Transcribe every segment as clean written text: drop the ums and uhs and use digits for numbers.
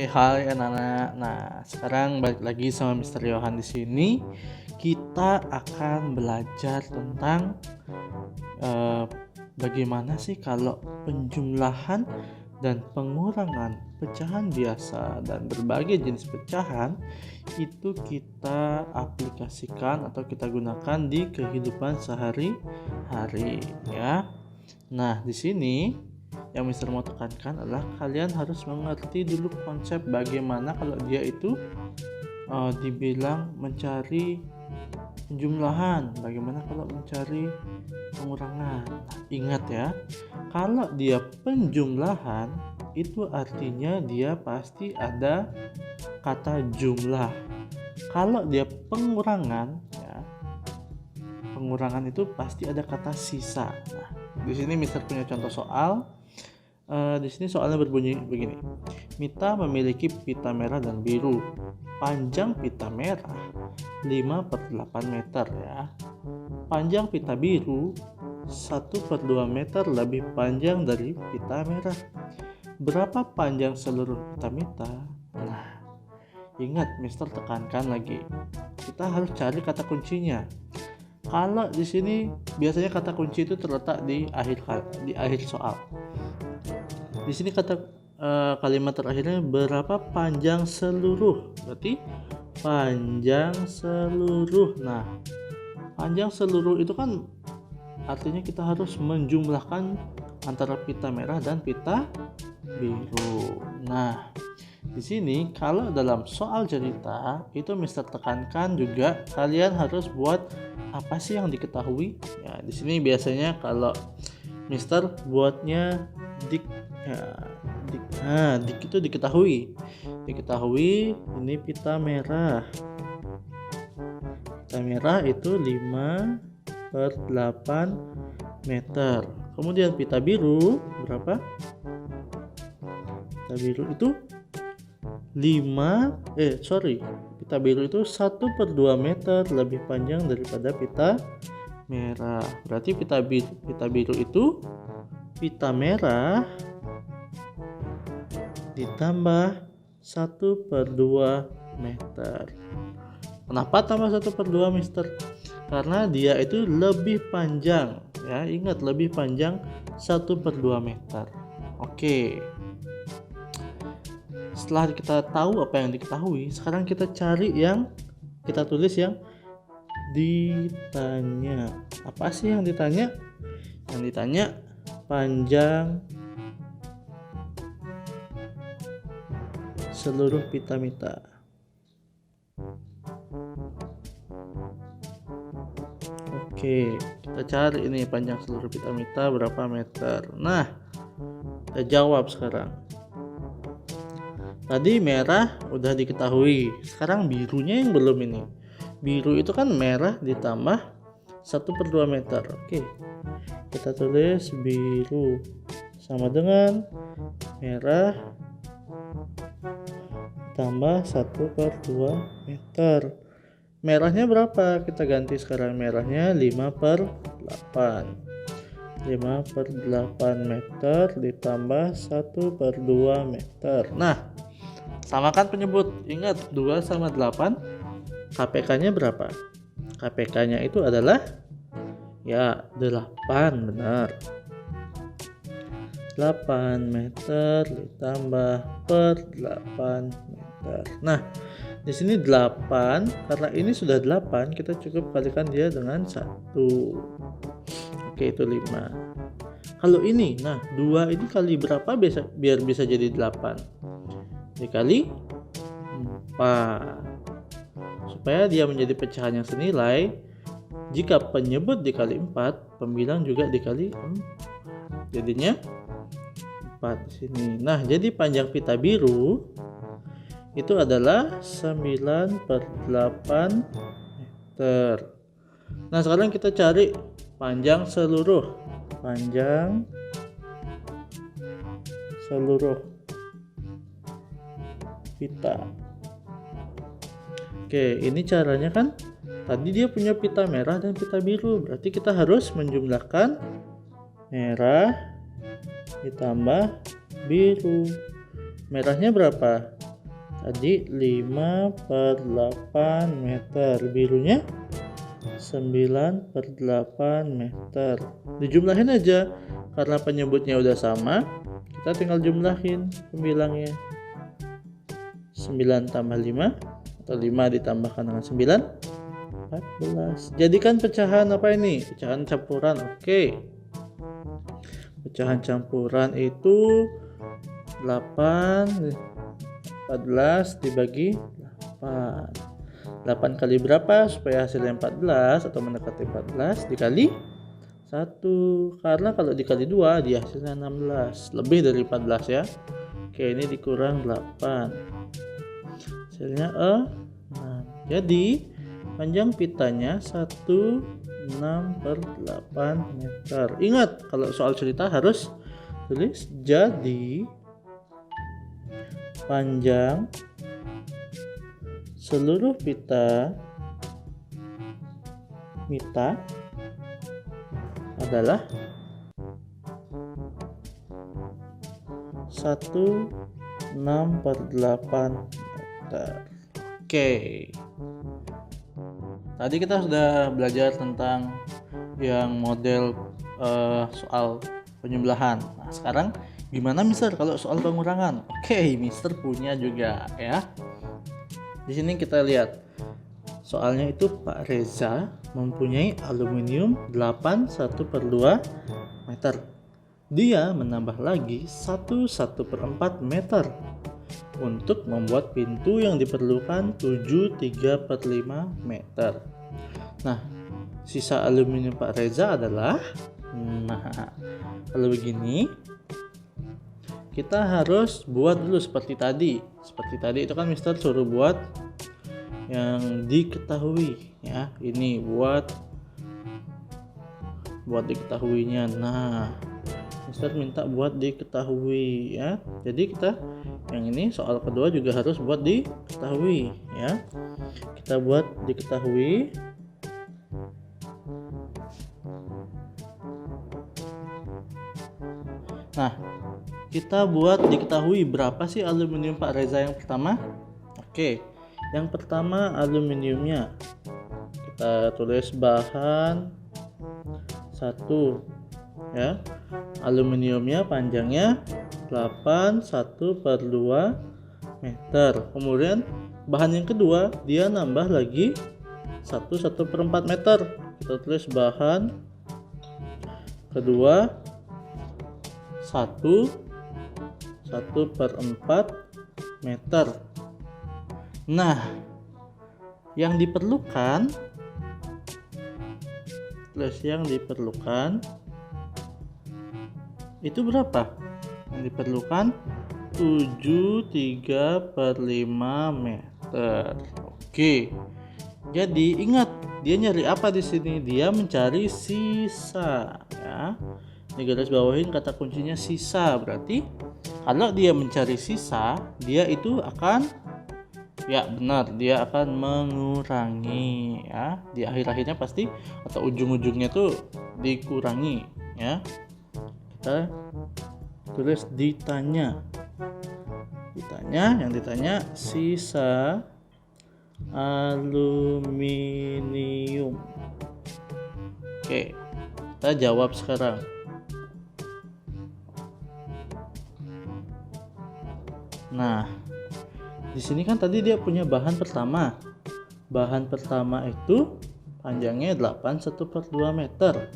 Hai anak-anak. Nah, sekarang balik lagi sama Mister Yohan di sini. Kita akan belajar tentang eh, bagaimana sih kalau penjumlahan dan pengurangan pecahan biasa dan berbagai jenis pecahan itu kita aplikasikan atau kita gunakan di kehidupan sehari-hari ya. Nah, di sini yang Mister mau tekankan adalah kalian harus mengerti dulu konsep bagaimana kalau dia itu dibilang mencari penjumlahan, bagaimana kalau mencari pengurangan. Nah, ingat ya, kalau dia penjumlahan itu artinya dia pasti ada kata jumlah. Kalau dia pengurangan ya, pengurangan itu pasti ada kata sisa. Nah, di sini Mister punya contoh soal. Di sini soalnya berbunyi begini. Mita memiliki pita merah dan biru. Panjang pita merah 5/8 meter ya. Panjang pita biru 1/2 meter lebih panjang dari pita merah. Berapa panjang seluruh pita Mita? Nah, ingat Mister tekankan lagi. Kita harus cari kata kuncinya. Kalau di sini biasanya kata kunci itu terletak di akhir soal. Di sini kalimat terakhirnya berapa panjang seluruh, berarti panjang seluruh. Nah, panjang seluruh itu kan artinya kita harus menjumlahkan antara pita merah dan pita biru. Nah, di sini kalau dalam soal cerita itu Mister tekankan juga kalian harus buat apa sih yang diketahui. Ya, di sini biasanya kalau Mister buatnya dik itu diketahui ini pita merah itu 5/8 meter. Kemudian pita biru berapa? Pita biru itu pita biru itu 1/2 meter lebih panjang daripada pita merah. Berarti pita biru itu pita merah ditambah 1/2 meter. Kenapa tambah 1/2 Mister? Karena dia itu lebih panjang ya, ingat lebih panjang 1/2 meter. Oke, setelah kita tahu apa yang diketahui, sekarang kita cari yang kita tulis yang ditanya. Apa sih yang ditanya? Yang ditanya panjang seluruh pita Mita. Oke, kita cari ini panjang seluruh pita Mita berapa meter. Nah, kita jawab sekarang. Tadi merah udah diketahui, sekarang birunya yang belum ini. Biru itu kan merah ditambah 1/2 meter. Oke, kita tulis biru sama dengan merah tambah 1/2 meter. Merahnya berapa? Kita ganti sekarang, merahnya 5/8 meter ditambah 1/2 meter. Nah, samakan penyebut. Ingat 2 sama 8 KPK-nya berapa? KPK-nya itu adalah ya 8, benar. 8 meter ditambah per 8 meter. Nah, di sini 8, karena ini sudah 8, kita cukup kalikan dia dengan 1. Oke, itu 5. Kalau ini, nah 2 ini kali berapa biar bisa jadi 8? Dikali 4. Supaya dia menjadi pecahan yang senilai, jika penyebut dikali 4, pembilang juga dikali 4. Jadinya 4 di sini. Nah, jadi panjang pita biru itu adalah 9/8 meter. Nah, sekarang kita cari panjang seluruh pita. Oke, ini caranya kan tadi dia punya pita merah dan pita biru, berarti kita harus menjumlahkan merah ditambah biru. Merahnya berapa? Tadi 5 per 8 meter. Birunya 9 per 8 meter. Dijumlahin aja. Karena penyebutnya udah sama, kita tinggal jumlahin pembilangnya. 9 tambah 5 atau 5 ditambahkan dengan 9, 14. Jadikan pecahan apa ini? Pecahan campuran. Oke. Pecahan campuran itu 8 14 dibagi 8. 8 kali berapa supaya hasilnya 14 atau mendekati 14 dikali 1. Karena kalau dikali 2 dia hasilnya 16, lebih dari 14 ya. Oke, ini dikurang 8. Hasilnya 6. Jadi panjang pitanya 16 per 8 meter. Ingat, kalau soal cerita harus tulis jadi panjang seluruh mita adalah 16 per 8 meter. Oke. Tadi kita sudah belajar tentang yang model soal penjumlahan. Nah, sekarang gimana Mister kalau soal pengurangan? Oke, Mister punya juga ya. Di sini kita lihat soalnya itu Pak Reza mempunyai aluminium 8 1/2 meter. Dia menambah lagi 1/4 meter untuk membuat pintu yang diperlukan 7 3/5 meter. Nah, sisa aluminium Pak Reza adalah, kalau begini kita harus buat dulu seperti tadi. Seperti tadi itu kan Mister suruh buat yang diketahui ya. Ini buat diketahuinya. Nah, Mister minta buat diketahui ya. Jadi kita yang ini soal kedua juga harus buat diketahui ya. Kita buat diketahui. Nah, kita buat diketahui berapa sih aluminium Pak Reza yang pertama. Oke, yang pertama aluminiumnya kita tulis bahan 1 ya. Aluminiumnya panjangnya 8 1/2 meter. Kemudian bahan yang kedua dia nambah lagi 1/4 meter. Kita tulis bahan kedua 1/4 meter. Nah, yang diperlukan itu berapa? Yang diperlukan 7 3/5 meter. Oke. Jadi ingat, dia nyari apa di sini? Dia mencari sisa ya. Di garis bawahin kata kuncinya sisa. Berarti kalau dia mencari sisa, dia itu akan, ya benar, dia akan mengurangi ya. Di akhir-akhirnya pasti atau ujung-ujungnya tuh dikurangi ya. Kita tulis ditanya. Yang ditanya sisa aluminium. Oke, kita jawab sekarang. Nah, di sini kan tadi dia punya bahan pertama. Bahan pertama itu panjangnya 8 1/2 meter.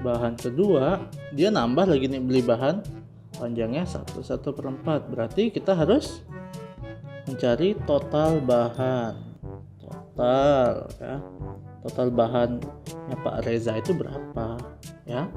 Bahan kedua dia nambah lagi nih, beli bahan panjangnya 1/4. Berarti kita harus mencari total bahan. Total bahannya Pak Reza itu berapa ya?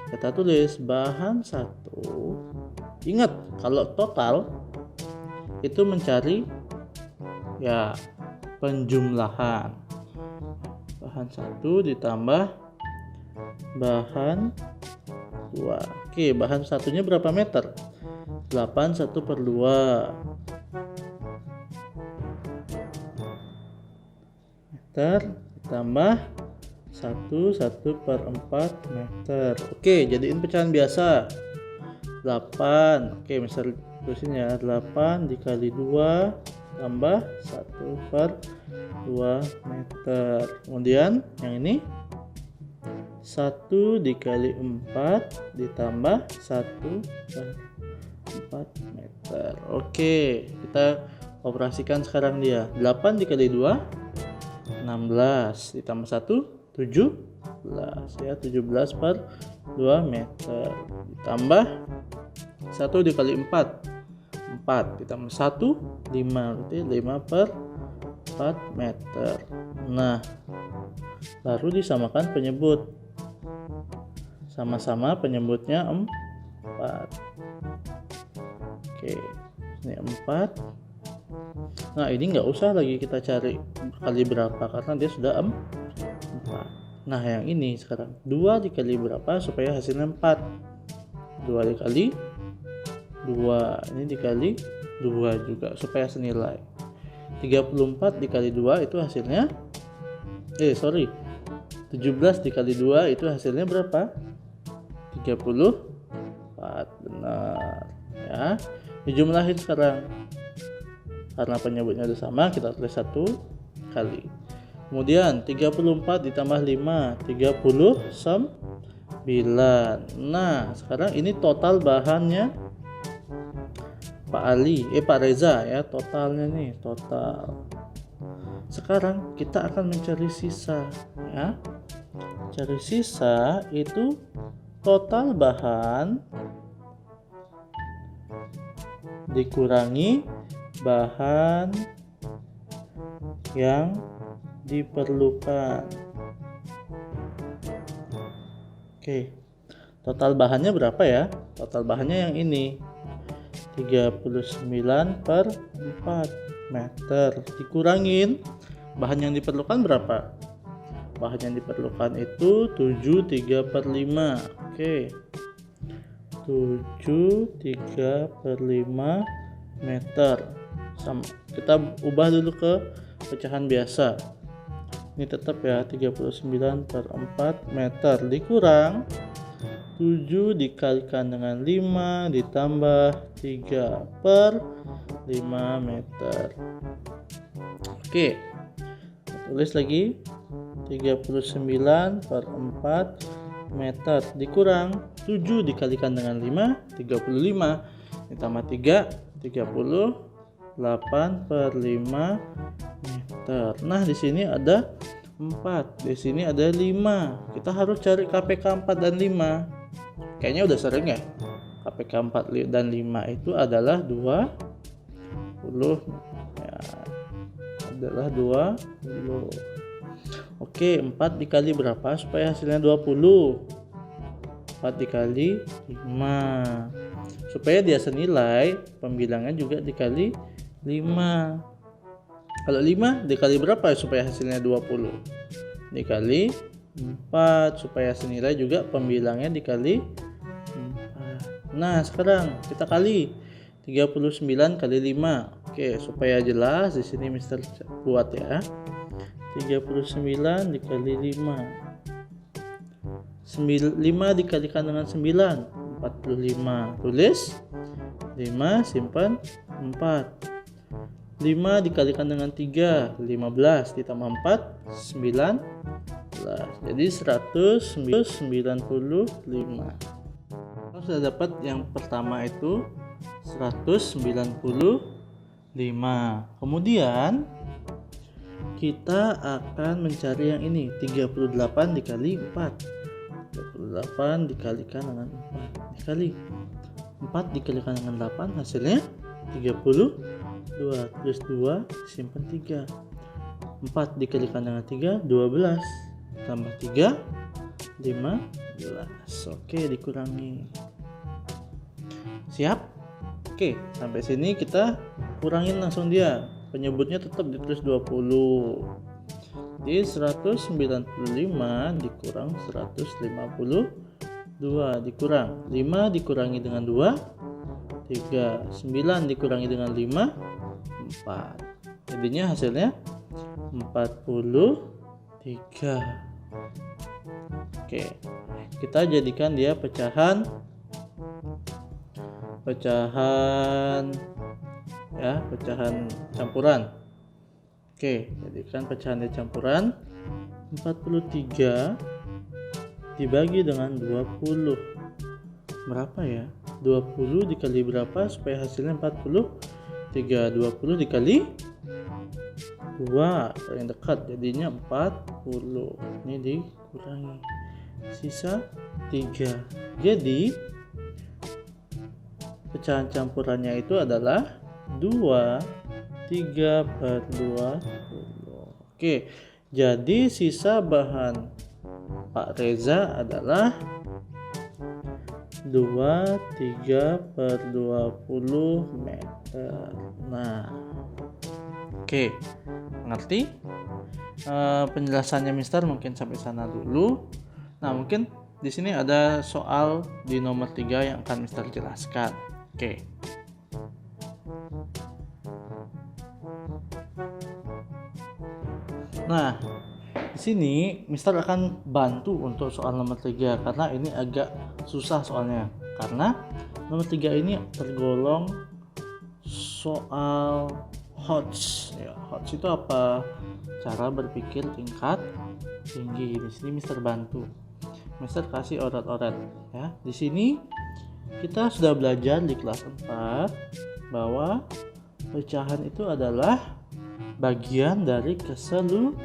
Kita tulis bahan 1. Ingat, kalau total itu mencari ya penjumlahan. Bahan 1 ditambah bahan 2. Oke, bahan satunya berapa meter? 8 1/2 meter ditambah 1/4 meter. Oke, jadiin pecahan biasa. 8. Oke, misal tulisin ya, 8 dikali 2 tambah 1/2 meter. Kemudian yang ini 1 dikali 4 ditambah 1/4 meter. Oke, kita operasikan sekarang dia. 8 dikali 2 16 ditambah 1 17 ya, 17/2 meter ditambah 1 dikali 4 4 ditambah 1 5, berarti 5/4 meter. Nah, baru disamakan penyebut. Sama-sama penyebutnya 4. Oke, ini 4. Nah, ini nggak usah lagi kita cari kali berapa karena dia sudah 4. Nah, yang ini sekarang 2 dikali berapa supaya hasilnya 4. 2 dikali 2, ini dikali 2 juga supaya senilai. 34 dikali 2 itu hasilnya 17 dikali 2 itu hasilnya berapa? 34. Benar ya. Dijumlahin sekarang. Karena penyebutnya udah sama, kita tulis 1 kali. Kemudian 34 ditambah 5 39. Nah, sekarang ini total bahannya Pak Reza ya, totalnya nih, total. Sekarang kita akan mencari sisa ya. Cari sisa itu total bahan dikurangi bahan yang diperlukan. Oke. Total bahannya berapa ya? Total bahannya yang ini. 39/4 meter dikurangin bahan yang diperlukan berapa? Bahan yang diperlukan itu 73/5. Oke, 73/5 meter. Kita ubah dulu ke pecahan biasa. Ini tetap ya 39/4 meter dikurang 7 dikalikan dengan 5 ditambah 3/5 meter. Oke, tulis lagi 39/4 meter dikurang 7 dikalikan dengan 5 35 ditambah 3 38/5 meter. Nah, di sini ada 4, di sini ada 5. Kita harus cari KPK 4 dan 5. Kayaknya udah sering ya. KPK 4 dan 5 itu adalah 20 ya. Adalah 20. Oke, 4 dikali berapa supaya hasilnya 20? 4 dikali 5. Supaya dia senilai, pembilangnya juga dikali 5. Kalau 5 dikali berapa supaya hasilnya 20? Dikali 4 supaya senilai juga pembilangnya dikali 4. Nah, sekarang kita kali 39 kali 5. Oke, supaya jelas di sini Mister buat ya. 39 dikali 5. 5 dikalikan dengan 9, 45. Tulis 5 simpan 4. 5 dikalikan dengan 3, 15 ditambah 4, 19. Jadi 195. Kita sudah dapat yang pertama itu 195. Kemudian kita akan mencari yang ini 38 dikali 4. 38 dikalikan dengan 4 dikali 4 dikalikan dengan 8 hasilnya 32. Terus 2 simpan 3. 4 dikalikan dengan 3 12 tambah 3 15. Oke, dikurangi. Siap? Oke, sampai sini kita kurangin langsung dia. Penyebutnya tetap ditulis 20. Jadi 195 dikurang 152 dikurang 5 dikurangi dengan 2 3, 9 dikurangi dengan 5 4. Jadinya hasilnya 43. Oke, kita jadikan dia pecahan ya, pecahan campuran. Oke, jadikan pecahan campuran 43 dibagi dengan 20. Berapa ya? 20 dikali berapa supaya hasilnya 40? 20 dikali 2 yang dekat jadinya 40. Ini dikurangi sisa 3. Jadi pecahan campurannya itu adalah 3/20. Oke, jadi sisa bahan Pak Reza adalah 3/20 meter. Nah, oke, ngerti? Penjelasannya Mister mungkin sampai sana dulu. Nah, mungkin di sini ada soal di nomor 3 yang akan Mister jelaskan. Oke. Nah, di sini Mister akan bantu untuk soal nomor 3 karena ini agak susah soalnya. Karena nomor 3 ini tergolong soal HOTS. Ya, HOTS itu apa? Cara berpikir tingkat tinggi. Di sini Mister bantu. Mister kasih oret-oret ya. Di sini kita sudah belajar di kelas 4 bahwa pecahan itu adalah bagian dari keseluruhan.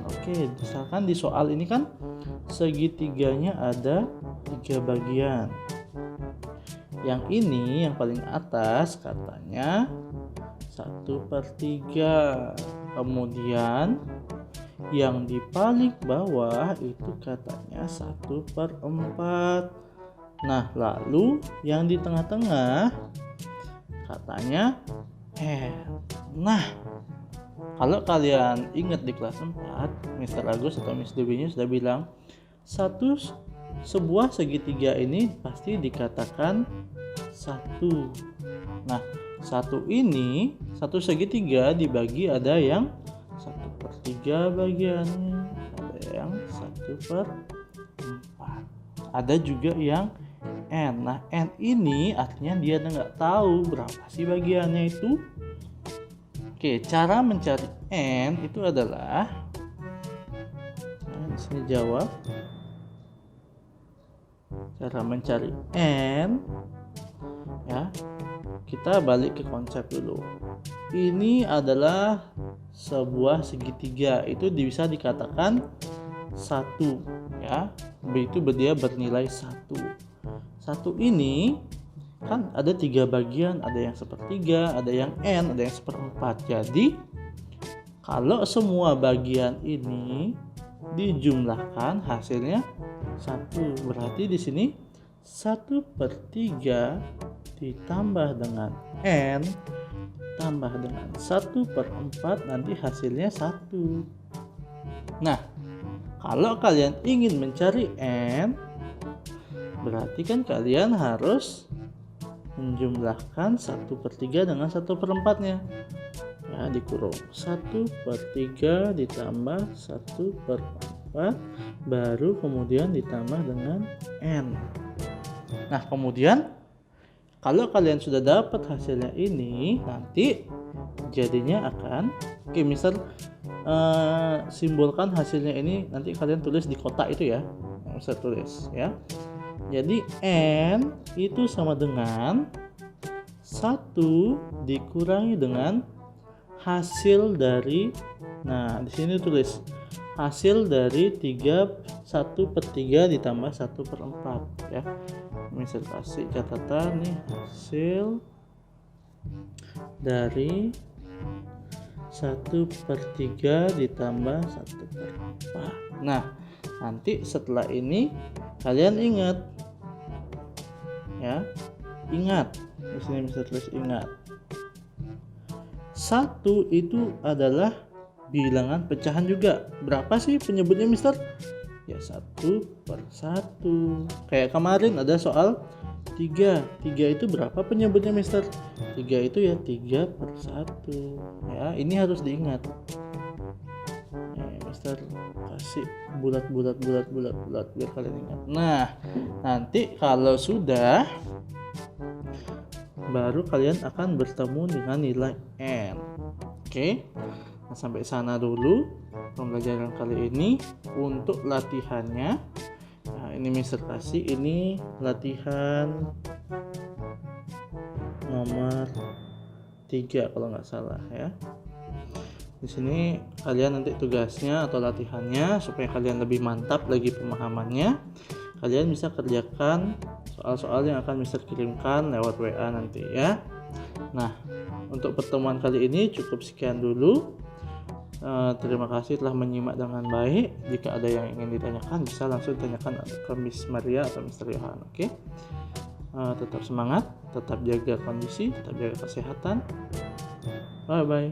Oke, misalkan di soal ini kan segitiganya ada 3 bagian. Yang ini yang paling atas katanya 1/3. Kemudian yang di paling bawah itu katanya 1/4. Nah, lalu yang di tengah-tengah katanya Nah, kalau kalian ingat di kelas 4, Mr. Agus atau Miss Dewi sudah bilang sebuah segitiga ini pasti dikatakan 1. Nah, 1 ini, satu segitiga dibagi ada yang 1/3 bagiannya, ada yang 1/4, ada juga yang N. Nah, N ini artinya dia nggak tahu berapa sih bagiannya itu. Oke, cara mencari N itu adalah di sini jawab. Cara mencari N ya. Kita balik ke konsep dulu. Ini adalah sebuah segitiga, itu bisa dikatakan 1 ya. Itu dia bernilai 1. 1 ini kan ada 3 bagian, ada yang 1/3, ada yang N, ada yang 1/4. Jadi kalau semua bagian ini dijumlahkan hasilnya 1. Berarti di sini 1/3 ditambah dengan N tambah dengan 1/4 nanti hasilnya 1. Nah, kalau kalian ingin mencari N, berarti kan kalian harus menjumlahkan 1/3 dengan 1/4-nya ya, dikurung 1/3 ditambah 1/4 baru kemudian ditambah dengan N. Nah, kemudian kalau kalian sudah dapat hasilnya ini, nanti jadinya akan misal simbolkan hasilnya ini, nanti kalian tulis di kotak itu ya, bisa tulis ya. Jadi N itu sama dengan 1 dikurangi dengan hasil dari, nah di sini tulis hasil dari 1/3 ditambah 1/4 ya. Misal kasih catatan nih, hasil dari 1/3 ditambah 1/4. Nah, nanti setelah ini kalian ingat ya, ingat di sini bisa tulis ingat 1 itu adalah bilangan pecahan juga. Berapa sih penyebutnya Mister? Ya 1/1. Kayak kemarin ada soal 3 itu berapa penyebutnya Mister? 3 itu ya 3/1 ya, ini harus diingat ya, Mister kasih bulat biar kalian ingat. Nah, nanti kalau sudah baru kalian akan bertemu dengan nilai N. Oke. Nah, sampai sana dulu pembelajaran kali ini. Untuk latihannya, nah ini Mister kasih, ini latihan nomor 3 kalau nggak salah ya. Di sini kalian nanti tugasnya atau latihannya supaya kalian lebih mantap lagi pemahamannya, kalian bisa kerjakan soal-soal yang akan Mister kirimkan lewat WA nanti ya. Nah, untuk pertemuan kali ini cukup sekian dulu. Terima kasih telah menyimak dengan baik. Jika ada yang ingin ditanyakan, bisa langsung tanyakan ke Miss Maria atau Mister Yohan. Oke? Tetap semangat, tetap jaga kondisi, tetap jaga kesehatan. Bye bye.